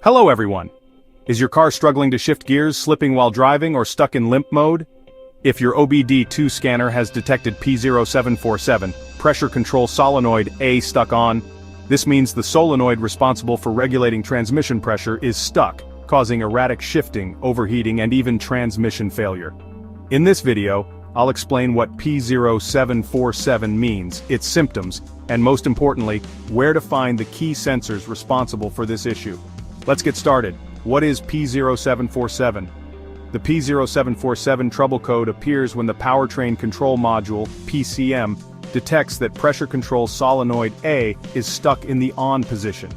Hello everyone! Is your car struggling to shift gears, slipping while driving, or stuck in limp mode? If your obd2 scanner has detected P0747, Pressure Control Solenoid A stuck on, this means the solenoid responsible for regulating transmission pressure is stuck, causing erratic shifting, overheating, and even transmission failure. In this video, I'll explain what P0747 means, its symptoms, and most importantly, where to find the key sensors responsible for this issue. Let's get started. What is P0747? The P0747 trouble code appears when the powertrain control module, PCM, detects that pressure control solenoid A is stuck in the on position.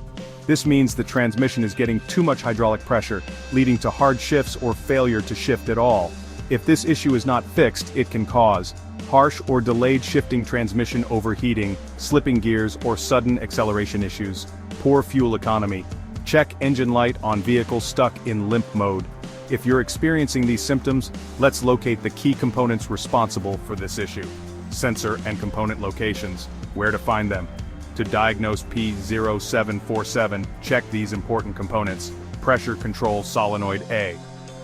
This means the transmission is getting too much hydraulic pressure, leading to hard shifts or failure to shift at all. If this issue is not fixed, it can cause harsh or delayed shifting transmission overheating, slipping gears, or sudden acceleration issues, poor fuel economy. Check engine light on vehicles stuck in limp mode. If you're experiencing these symptoms, let's locate the key components responsible for this issue. Sensor and component locations. Where to find them? To diagnose P0747, check these important components. Pressure Control Solenoid A.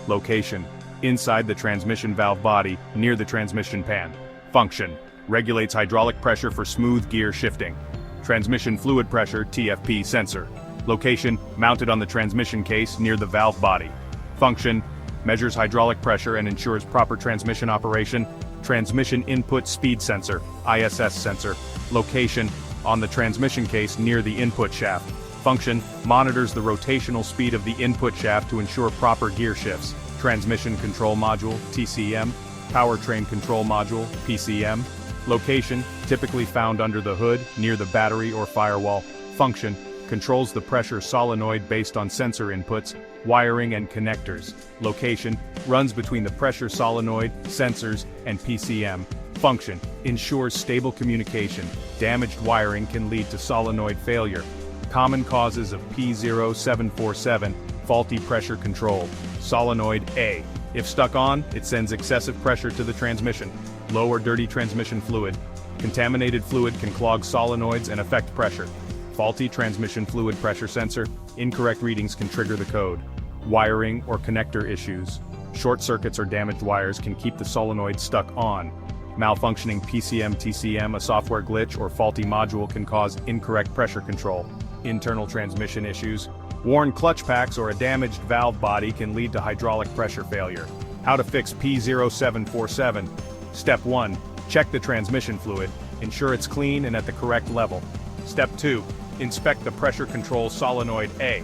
Location: inside the transmission valve body, near the transmission pan. Function: regulates hydraulic pressure for smooth gear shifting. Transmission fluid pressure (TFP) sensor. Location: mounted on the transmission case near the valve body. Function: measures hydraulic pressure and ensures proper transmission operation. Transmission input speed sensor (ISS) sensor. Location: on the transmission case near the input shaft. Function: monitors the rotational speed of the input shaft to ensure proper gear shifts. Transmission control module (TCM). Powertrain control module (PCM). Location: typically found under the hood, near the battery or firewall. Function: controls the pressure solenoid based on sensor inputs, wiring and connectors. Location: runs between the pressure solenoid, sensors, and PCM. Function: ensures stable communication. Damaged wiring can lead to solenoid failure. Common causes of P0747, faulty pressure control. Solenoid A. If stuck on, it sends excessive pressure to the transmission. Low or dirty transmission fluid. Contaminated fluid can clog solenoids and affect pressure. Faulty transmission fluid pressure sensor. Incorrect readings can trigger the code. Wiring or connector issues. Short circuits or damaged wires can keep the solenoid stuck on. Malfunctioning PCM-TCM, a software glitch or faulty module can cause incorrect pressure control. Internal transmission issues. Worn clutch packs or a damaged valve body can lead to hydraulic pressure failure. How to fix P0747. Step 1. Check the transmission fluid. Ensure it's clean and at the correct level. Step 2. Inspect the pressure control solenoid A.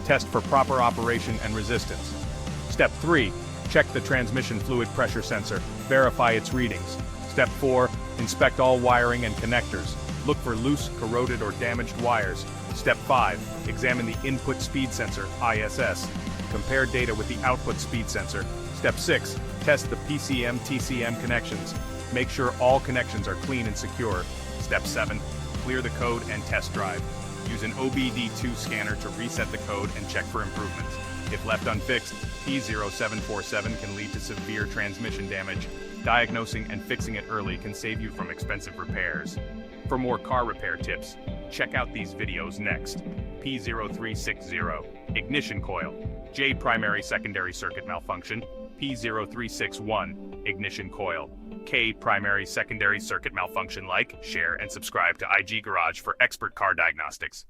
Test for proper operation and resistance. Step 3. Check the transmission fluid pressure sensor. Verify its readings. Step 4. Inspect all wiring and connectors. Look for loose, corroded, or damaged wires. Step 5. Examine the input speed sensor, ISS. Compare data with the output speed sensor. Step 6. Test the PCM-TCM connections. Make sure all connections are clean and secure. Step 7. Clear the code and test drive. Use an obd2 scanner to reset the code and check for improvements. If left unfixed, P0747 can lead to severe transmission damage. Diagnosing and fixing it early can save you from expensive repairs. For more car repair tips, check out these videos next. P0360, ignition coil. J primary secondary circuit malfunction. P0361, ignition coil. K primary secondary circuit malfunction. Like, share, and subscribe to IG Garage for expert car diagnostics.